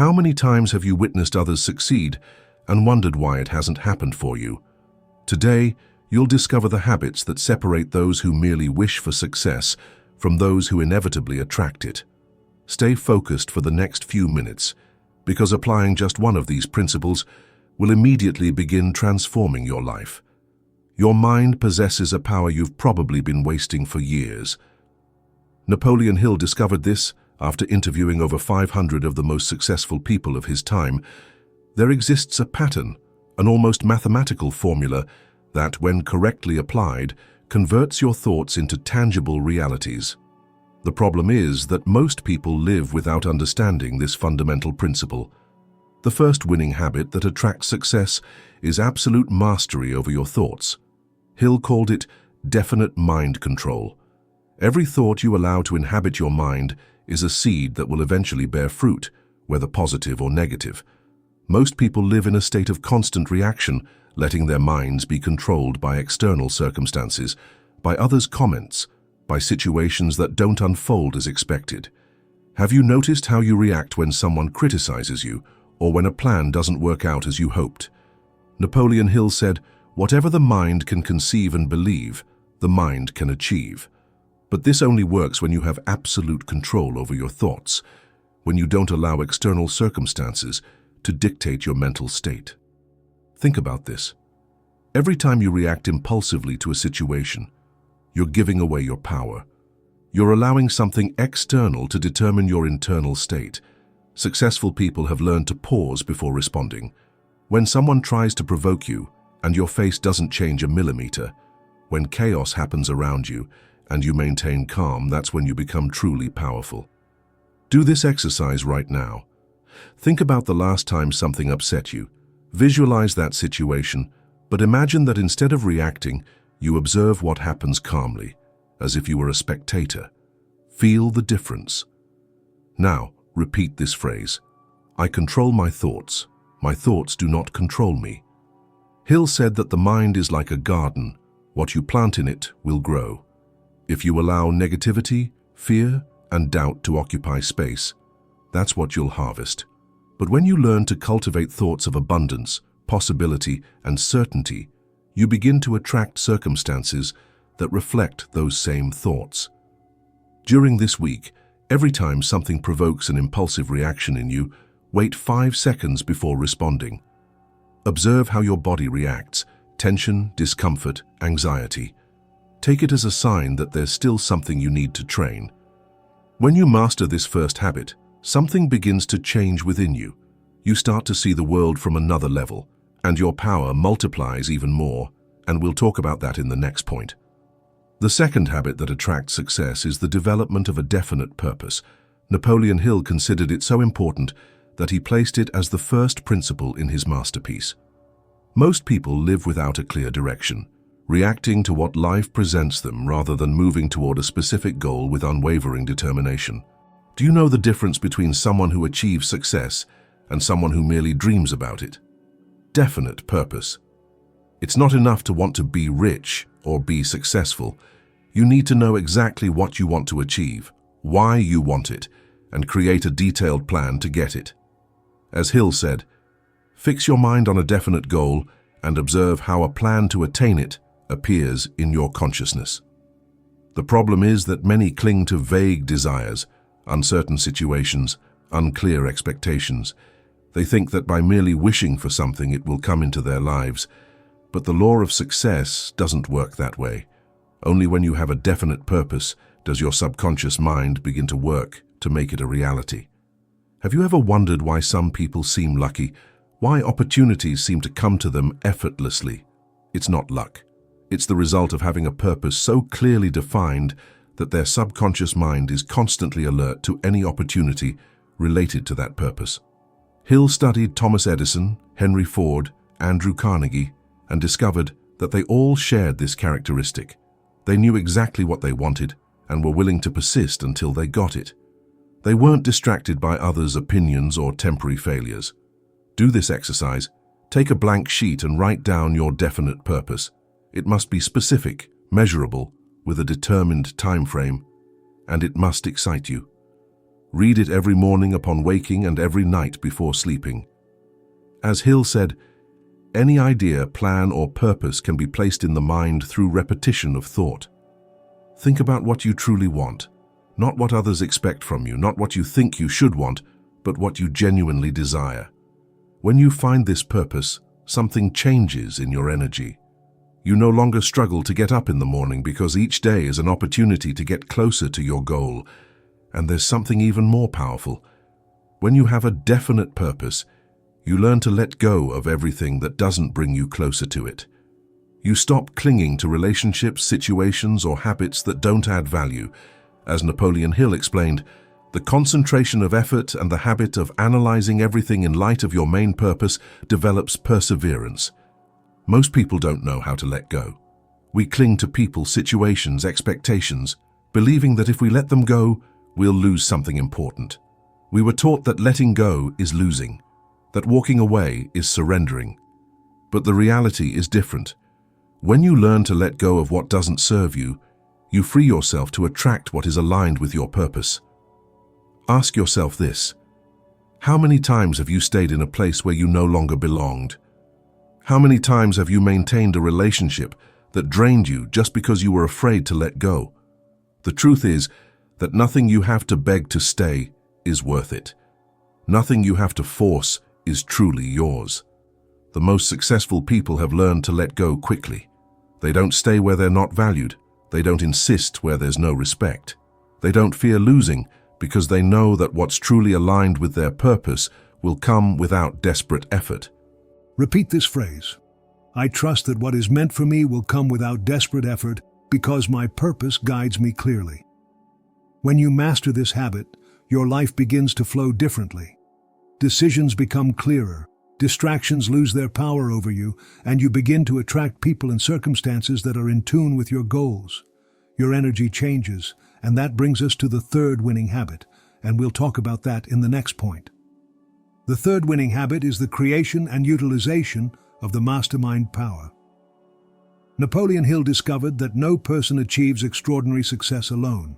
How many times have you witnessed others succeed and wondered why it hasn't happened for you? Today, you'll discover the habits that separate those who merely wish for success from those who inevitably attract it. Stay focused for the next few minutes, because applying just one of these principles will immediately begin transforming your life. Your mind possesses a power you've probably been wasting for years. Napoleon Hill discovered this after interviewing over 500 of the most successful people of his time. There exists a pattern, an almost mathematical formula that, when correctly applied, converts your thoughts into tangible realities. The problem is that most people live without understanding this fundamental principle. The first winning habit that attracts success is absolute mastery over your thoughts. Hill called it definite mind control. Every thought you allow to inhabit your mind is a seed that will eventually bear fruit, whether positive or negative. Most people live in a state of constant reaction, letting their minds be controlled by external circumstances, by others' comments, by situations that don't unfold as expected. Have you noticed how you react when someone criticizes you, or when a plan doesn't work out as you hoped? Napoleon Hill said, "Whatever the mind can conceive and believe, the mind can achieve." But this only works when you have absolute control over your thoughts, when you don't allow external circumstances to dictate your mental state. Think about this. Every time you react impulsively to a situation, you're giving away your power. You're allowing something external to determine your internal state. Successful people have learned to pause before responding. When someone tries to provoke you and your face doesn't change a millimeter, when chaos happens around you and you maintain calm, that's when you become truly powerful. Do this exercise right now. Think about the last time something upset you. Visualize that situation, but imagine that instead of reacting, you observe what happens calmly, as if you were a spectator. Feel the difference. Now, repeat this phrase: I control my thoughts do not control me. Hill said that the mind is like a garden. What you plant in it will grow. If you allow negativity, fear, and doubt to occupy space, that's what you'll harvest. But when you learn to cultivate thoughts of abundance, possibility, and certainty, you begin to attract circumstances that reflect those same thoughts. During this week, every time something provokes an impulsive reaction in you, wait 5 seconds before responding. Observe how your body reacts: tension, discomfort, anxiety. Take it as a sign that there's still something you need to train. When you master this first habit, something begins to change within you. You start to see the world from another level, and your power multiplies even more, and we'll talk about that in the next point. The second habit that attracts success is the development of a definite purpose. Napoleon Hill considered it so important that he placed it as the first principle in his masterpiece. Most people live without a clear direction, reacting to what life presents them rather than moving toward a specific goal with unwavering determination. Do you know the difference between someone who achieves success and someone who merely dreams about it? Definite purpose. It's not enough to want to be rich or be successful. You need to know exactly what you want to achieve, why you want it, and create a detailed plan to get it. As Hill said, fix your mind on a definite goal and observe how a plan to attain it appears in your consciousness. The problem is that many cling to vague desires, uncertain situations, unclear expectations. They think that by merely wishing for something it will come into their lives. But the law of success doesn't work that way. Only when you have a definite purpose does your subconscious mind begin to work to make it a reality. Have you ever wondered why some people seem lucky? Why opportunities seem to come to them effortlessly? It's not luck. It's the result of having a purpose so clearly defined that their subconscious mind is constantly alert to any opportunity related to that purpose. Hill studied Thomas Edison, Henry Ford, Andrew Carnegie, and discovered that they all shared this characteristic. They knew exactly what they wanted and were willing to persist until they got it. They weren't distracted by others' opinions or temporary failures. Do this exercise. Take a blank sheet and write down your definite purpose. It must be specific, measurable, with a determined time frame, and it must excite you. Read it every morning upon waking and every night before sleeping. As Hill said, any idea, plan, or purpose can be placed in the mind through repetition of thought. Think about what you truly want, not what others expect from you, not what you think you should want, but what you genuinely desire. When you find this purpose, something changes in your energy. You no longer struggle to get up in the morning because each day is an opportunity to get closer to your goal. And there's something even more powerful. When you have a definite purpose, you learn to let go of everything that doesn't bring you closer to it. You stop clinging to relationships, situations, or habits that don't add value. As Napoleon Hill explained, the concentration of effort and the habit of analyzing everything in light of your main purpose develops perseverance. Most people don't know how to let go. We cling to people, situations, expectations, believing that if we let them go, we'll lose something important. We were taught that letting go is losing, that walking away is surrendering. But the reality is different. When you learn to let go of what doesn't serve you, you free yourself to attract what is aligned with your purpose. Ask yourself this: how many times have you stayed in a place where you no longer belonged? How many times have you maintained a relationship that drained you just because you were afraid to let go? The truth is that nothing you have to beg to stay is worth it. Nothing you have to force is truly yours. The most successful people have learned to let go quickly. They don't stay where they're not valued. They don't insist where there's no respect. They don't fear losing because they know that what's truly aligned with their purpose will come without desperate effort. Repeat this phrase: I trust that what is meant for me will come without desperate effort because my purpose guides me clearly. When you master this habit, your life begins to flow differently. Decisions become clearer, distractions lose their power over you, and you begin to attract people and circumstances that are in tune with your goals. Your energy changes, and that brings us to the third winning habit, and we'll talk about that in the next point. The third winning habit is the creation and utilization of the mastermind power. Napoleon Hill discovered that no person achieves extraordinary success alone.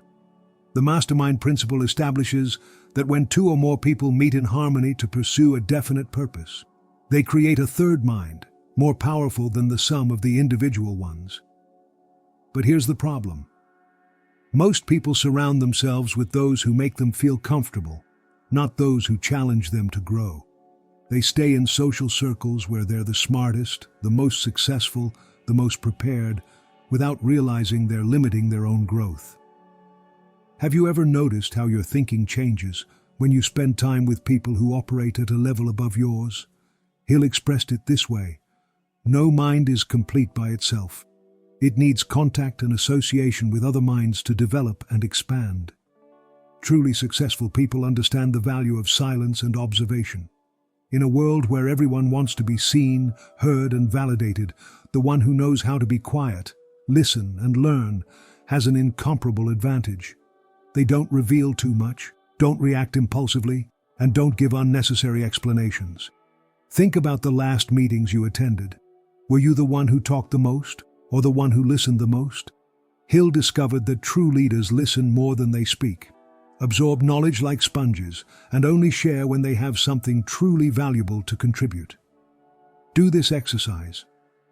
The mastermind principle establishes that when two or more people meet in harmony to pursue a definite purpose, they create a third mind, more powerful than the sum of the individual ones. But here's the problem. Most people surround themselves with those who make them feel comfortable, not those who challenge them to grow. They stay in social circles where they're the smartest, the most successful, the most prepared, without realizing they're limiting their own growth. Have you ever noticed how your thinking changes when you spend time with people who operate at a level above yours? Hill expressed it this way: no mind is complete by itself. It needs contact and association with other minds to develop and expand. Truly successful people understand the value of silence and observation. In a world where everyone wants to be seen, heard, and validated, the one who knows how to be quiet, listen, and learn has an incomparable advantage. They don't reveal too much, don't react impulsively, and don't give unnecessary explanations. Think about the last meetings you attended. Were you the one who talked the most, or the one who listened the most? Hill discovered that true leaders listen more than they speak, absorb knowledge like sponges, and only share when they have something truly valuable to contribute. Do this exercise.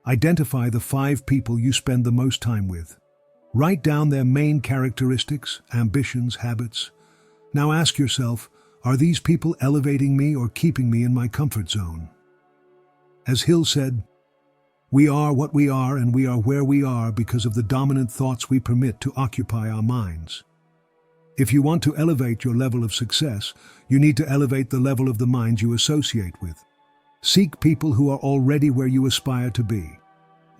Identify the 5 people you spend the most time with. Write down their main characteristics, ambitions, habits. Now ask yourself, are these people elevating me or keeping me in my comfort zone? As Hill said, we are what we are and we are where we are because of the dominant thoughts we permit to occupy our minds. If you want to elevate your level of success, you need to elevate the level of the minds you associate with. Seek people who are already where you aspire to be.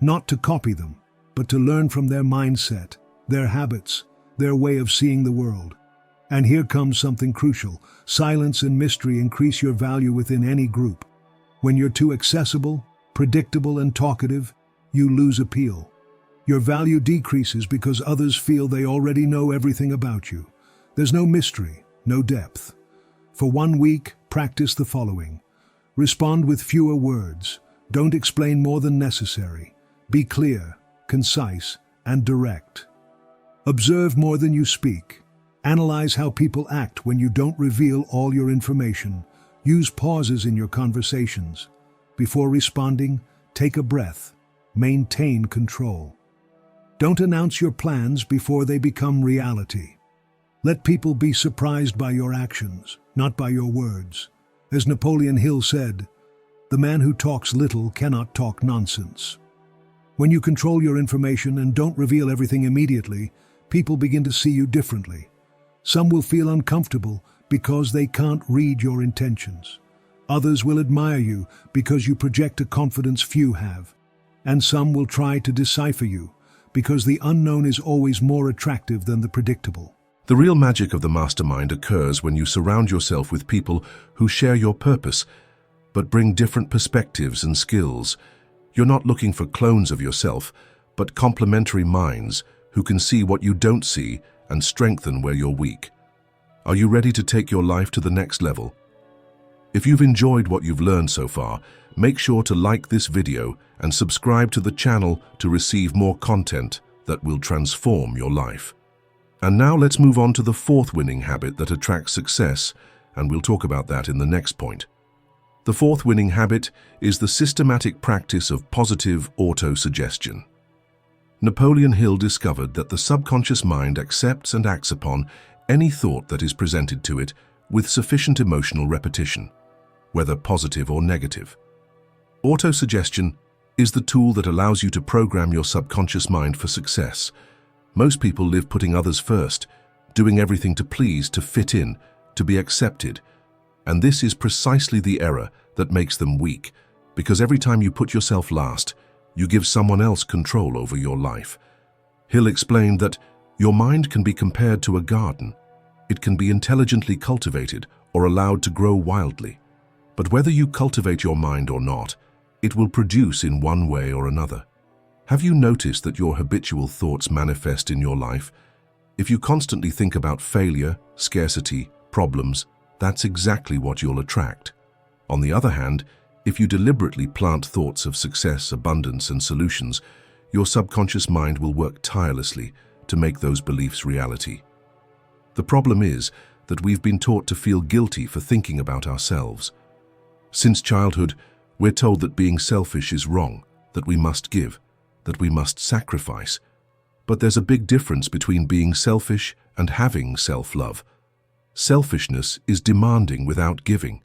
Not to copy them, but to learn from their mindset, their habits, their way of seeing the world. And here comes something crucial. Silence and mystery increase your value within any group. When you're too accessible, predictable, and talkative, you lose appeal. Your value decreases because others feel they already know everything about you. There's no mystery, no depth. For 1 week, practice the following. Respond with fewer words. Don't explain more than necessary. Be clear, concise, and direct. Observe more than you speak. Analyze how people act when you don't reveal all your information. Use pauses in your conversations. Before responding, take a breath. Maintain control. Don't announce your plans before they become reality. Let people be surprised by your actions, not by your words. As Napoleon Hill said, "The man who talks little cannot talk nonsense." When you control your information and don't reveal everything immediately, people begin to see you differently. Some will feel uncomfortable because they can't read your intentions. Others will admire you because you project a confidence few have. And some will try to decipher you because the unknown is always more attractive than the predictable. The real magic of the mastermind occurs when you surround yourself with people who share your purpose, but bring different perspectives and skills. You're not looking for clones of yourself, but complementary minds who can see what you don't see and strengthen where you're weak. Are you ready to take your life to the next level? If you've enjoyed what you've learned so far, make sure to like this video and subscribe to the channel to receive more content that will transform your life. And now let's move on to the fourth winning habit that attracts success, and we'll talk about that in the next point. The fourth winning habit is the systematic practice of positive auto-suggestion. Napoleon Hill discovered that the subconscious mind accepts and acts upon any thought that is presented to it with sufficient emotional repetition, whether positive or negative. Autosuggestion is the tool that allows you to program your subconscious mind for success. Most people live putting others first, doing everything to please, to fit in, to be accepted. And this is precisely the error that makes them weak, because every time you put yourself last, you give someone else control over your life. Hill explained that your mind can be compared to a garden. It can be intelligently cultivated or allowed to grow wildly. But whether you cultivate your mind or not, it will produce in one way or another. Have you noticed that your habitual thoughts manifest in your life? If you constantly think about failure, scarcity, problems, that's exactly what you'll attract. On the other hand, if you deliberately plant thoughts of success, abundance, and solutions, your subconscious mind will work tirelessly to make those beliefs reality. The problem is that we've been taught to feel guilty for thinking about ourselves. Since childhood, we're told that being selfish is wrong, that we must give, that we must sacrifice. But there's a big difference between being selfish and having self-love. Selfishness is demanding without giving.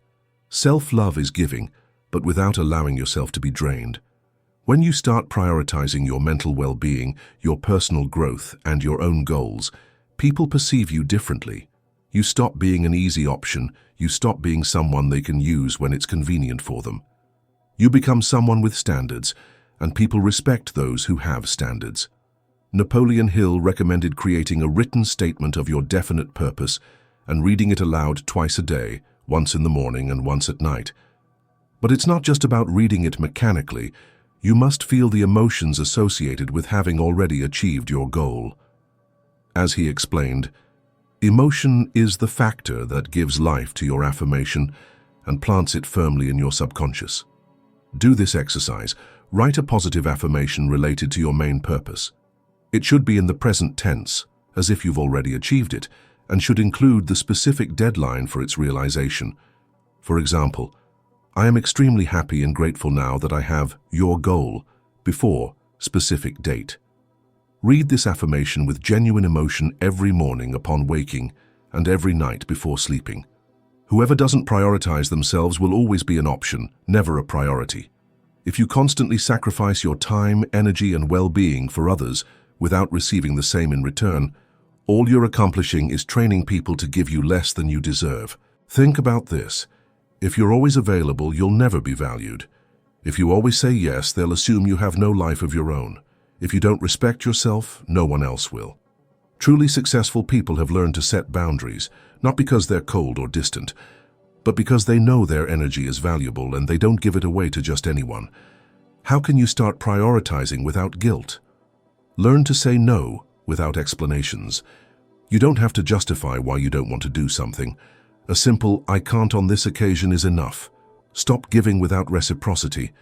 Self-love is giving, but without allowing yourself to be drained. When you start prioritizing your mental well-being, your personal growth, and your own goals, people perceive you differently. You stop being an easy option, you stop being someone they can use when it's convenient for them. You become someone with standards, and people respect those who have standards. Napoleon Hill recommended creating a written statement of your definite purpose and reading it aloud twice a day, once in the morning and once at night. But it's not just about reading it mechanically. You must feel the emotions associated with having already achieved your goal. As he explained, emotion is the factor that gives life to your affirmation and plants it firmly in your subconscious. Do this exercise. Write a positive affirmation related to your main purpose. It should be in the present tense, as if you've already achieved it, and should include the specific deadline for its realization. For example, I am extremely happy and grateful now that I have your goal before specific date. Read this affirmation with genuine emotion every morning upon waking and every night before sleeping. Whoever doesn't prioritize themselves will always be an option, never a priority. If you constantly sacrifice your time, energy, and well-being for others without receiving the same in return, all you're accomplishing is training people to give you less than you deserve. Think about this. If you're always available, you'll never be valued. If you always say yes, they'll assume you have no life of your own. If you don't respect yourself, no one else will. Truly successful people have learned to set boundaries, not because they're cold or distant, but because they know their energy is valuable and they don't give it away to just anyone. How can you start prioritizing without guilt? Learn to say no without explanations. You don't have to justify why you don't want to do something. A simple "I can't on this occasion" is enough. Stop giving without reciprocity.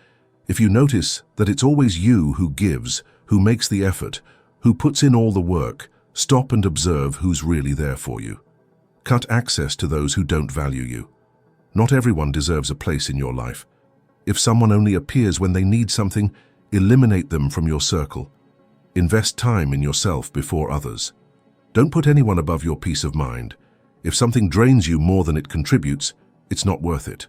If you notice that it's always you who gives, who makes the effort, who puts in all the work, Stop and observe who's really there for you. Cut access to those who don't value you. Not everyone deserves a place in your life. If someone only appears when they need something, eliminate them from your circle. Invest time in yourself before others. Don't put anyone above your peace of mind. If something drains you more than it contributes, it's not worth it.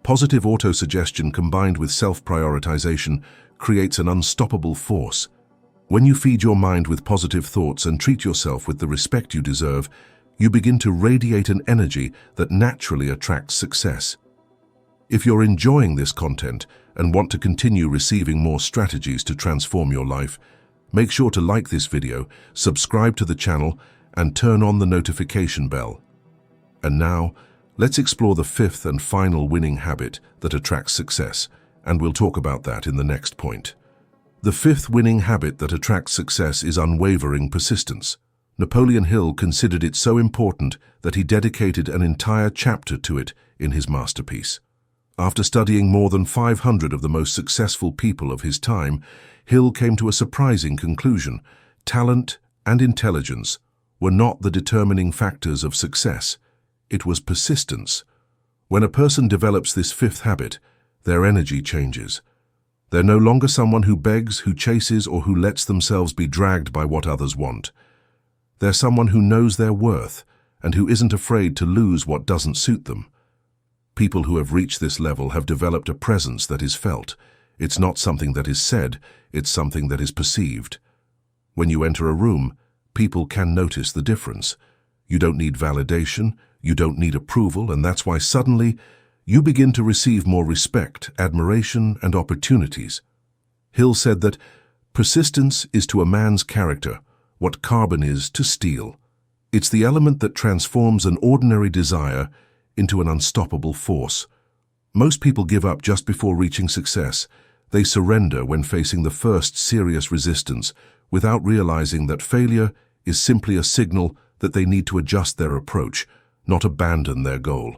Positive autosuggestion combined with self-prioritization creates an unstoppable force. When you feed your mind with positive thoughts and treat yourself with the respect you deserve, you begin to radiate an energy that naturally attracts success. If you're enjoying this content and want to continue receiving more strategies to transform your life, make sure to like this video, subscribe to the channel, and turn on the notification bell. And now, let's explore the fifth and final winning habit that attracts success, and we'll talk about that in the next point. The fifth winning habit that attracts success is unwavering persistence. Napoleon Hill considered it so important that he dedicated an entire chapter to it in his masterpiece. After studying more than 500 of the most successful people of his time, Hill came to a surprising conclusion. Talent and intelligence were not the determining factors of success. It was persistence. When a person develops this fifth habit, their energy changes. They're no longer someone who begs, who chases, or who lets themselves be dragged by what others want. They're someone who knows their worth and who isn't afraid to lose what doesn't suit them. People who have reached this level have developed a presence that is felt. It's not something that is said, it's something that is perceived. When you enter a room, people can notice the difference. You don't need validation, you don't need approval, and that's why suddenly you begin to receive more respect, admiration, and opportunities. Hill said that persistence is to a man's character what carbon is to steel. It's the element that transforms an ordinary desire into an unstoppable force. Most people give up just before reaching success. They surrender when facing the first serious resistance, without realizing that failure is simply a signal that they need to adjust their approach, not abandon their goal.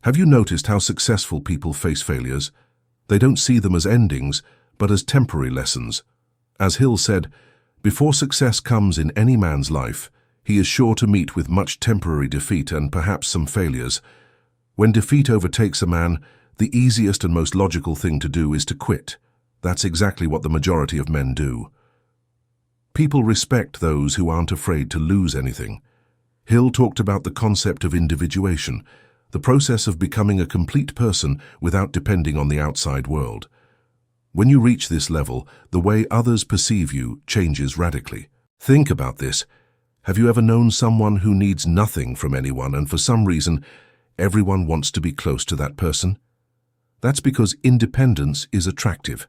Have you noticed how successful people face failures? They don't see them as endings, but as temporary lessons. As Hill said, before success comes in any man's life, he is sure to meet with much temporary defeat and perhaps some failures. When defeat overtakes a man, the easiest and most logical thing to do is to quit. That's exactly what the majority of men do. People respect those who aren't afraid to lose anything. Hill talked about the concept of individuation, the process of becoming a complete person without depending on the outside world. When you reach this level, the way others perceive you changes radically. Think about this. Have you ever known someone who needs nothing from anyone and for some reason, everyone wants to be close to that person? That's because independence is attractive.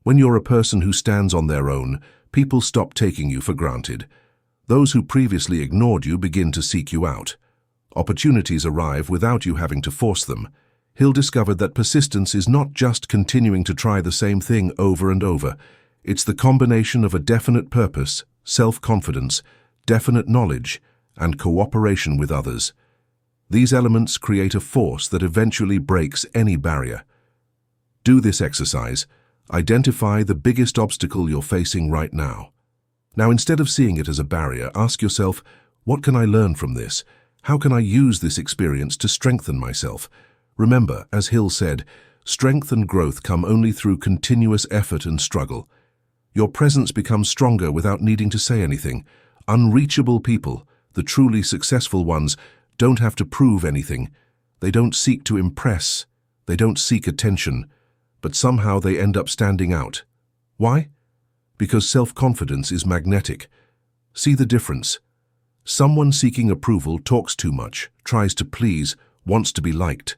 When you're a person who stands on their own, people stop taking you for granted. Those who previously ignored you begin to seek you out. Opportunities arrive without you having to force them. Hill discovered that persistence is not just continuing to try the same thing over and over. It's the combination of a definite purpose, self-confidence, definite knowledge, and cooperation with others. These elements create a force that eventually breaks any barrier. Do this exercise. Identify the biggest obstacle you're facing right now. Now, instead of seeing it as a barrier, ask yourself, what can I learn from this? How can I use this experience to strengthen myself? Remember, as Hill said, strength and growth come only through continuous effort and struggle. Your presence becomes stronger without needing to say anything. Unreachable people, the truly successful ones, don't have to prove anything. They don't seek to impress. They don't seek attention. But somehow they end up standing out. Why? Because self-confidence is magnetic. See the difference. Someone seeking approval talks too much, tries to please, wants to be liked.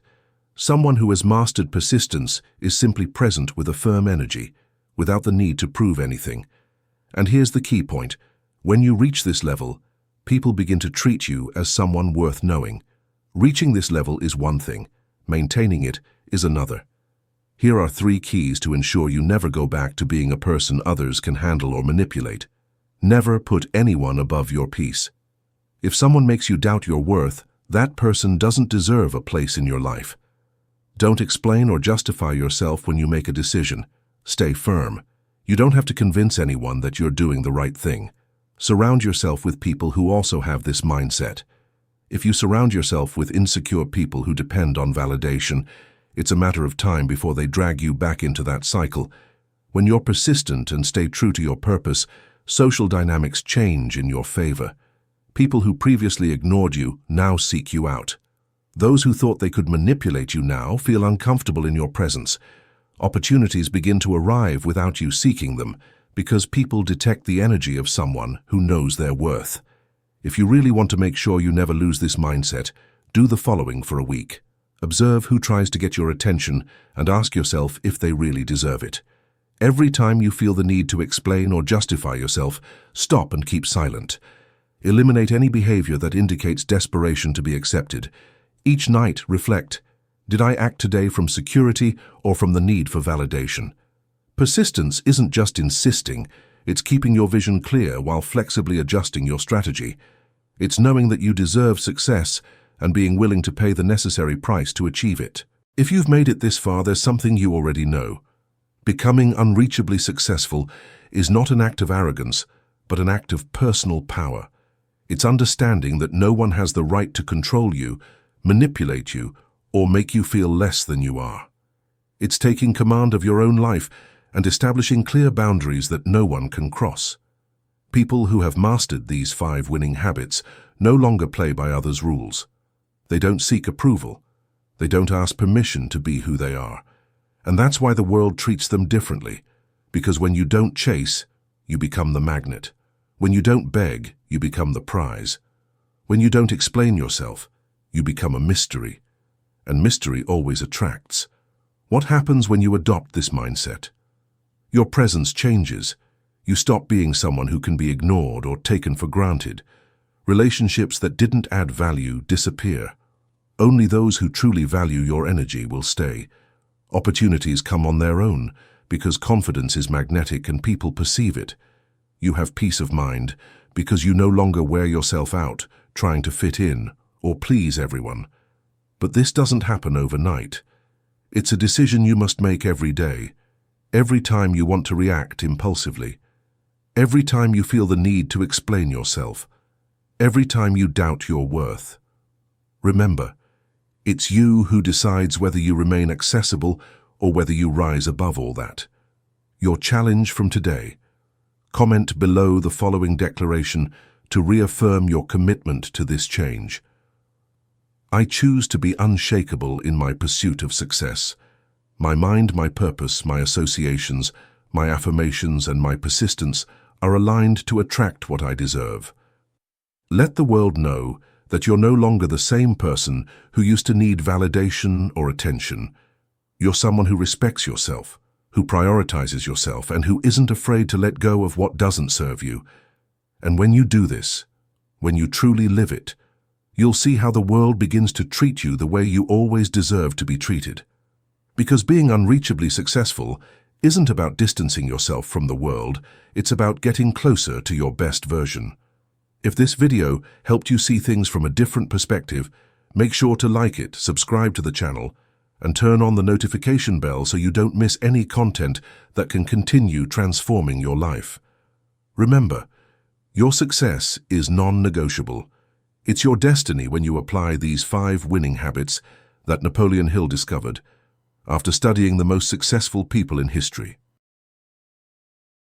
Someone who has mastered persistence is simply present with a firm energy, without the need to prove anything. And here's the key point. When you reach this level, people begin to treat you as someone worth knowing. Reaching this level is one thing. Maintaining it is another. Here are 3 keys to ensure you never go back to being a person others can handle or manipulate. Never put anyone above your peace. If someone makes you doubt your worth, that person doesn't deserve a place in your life. Don't explain or justify yourself when you make a decision. Stay firm. You don't have to convince anyone that you're doing the right thing. Surround yourself with people who also have this mindset. If you surround yourself with insecure people who depend on validation, it's a matter of time before they drag you back into that cycle. When you're persistent and stay true to your purpose, social dynamics change in your favor. People who previously ignored you now seek you out. Those who thought they could manipulate you now feel uncomfortable in your presence. Opportunities begin to arrive without you seeking them, because people detect the energy of someone who knows their worth. If you really want to make sure you never lose this mindset, do the following for a week. Observe who tries to get your attention and ask yourself if they really deserve it. Every time you feel the need to explain or justify yourself, stop and keep silent. Eliminate any behavior that indicates desperation to be accepted. Each night, reflect, did I act today from security or from the need for validation? Persistence isn't just insisting, it's keeping your vision clear while flexibly adjusting your strategy. It's knowing that you deserve success and being willing to pay the necessary price to achieve it. If you've made it this far, there's something you already know. Becoming unreachably successful is not an act of arrogance, but an act of personal power. It's understanding that no one has the right to control you, manipulate you, or make you feel less than you are. It's taking command of your own life and establishing clear boundaries that no one can cross. People who have mastered these 5 winning habits no longer play by others' rules. They don't seek approval. They don't ask permission to be who they are. And that's why the world treats them differently, because when you don't chase, you become the magnet. When you don't beg, you become the prize. When you don't explain yourself, you become a mystery. And mystery always attracts. What happens when you adopt this mindset? Your presence changes. You stop being someone who can be ignored or taken for granted. Relationships that didn't add value disappear. Only those who truly value your energy will stay. Opportunities come on their own because confidence is magnetic and people perceive it. You have peace of mind because you no longer wear yourself out trying to fit in or please everyone. But this doesn't happen overnight. It's a decision you must make every day, every time you want to react impulsively, every time you feel the need to explain yourself, every time you doubt your worth. Remember, it's you who decides whether you remain accessible or whether you rise above all that. Your challenge from today: comment below the following declaration to reaffirm your commitment to this change. I choose to be unshakable in my pursuit of success. My mind, my purpose, my associations, my affirmations, and my persistence are aligned to attract what I deserve. Let the world know that you're no longer the same person who used to need validation or attention. You're someone who respects yourself, who prioritizes yourself, and who isn't afraid to let go of what doesn't serve you. And when you do this, when you truly live it, you'll see how the world begins to treat you the way you always deserve to be treated. Because being unreachably successful isn't about distancing yourself from the world, it's about getting closer to your best version. If this video helped you see things from a different perspective, make sure to like it, subscribe to the channel, and turn on the notification bell so you don't miss any content that can continue transforming your life. Remember, your success is non-negotiable. It's your destiny when you apply these 5 winning habits that Napoleon Hill discovered after studying the most successful people in history.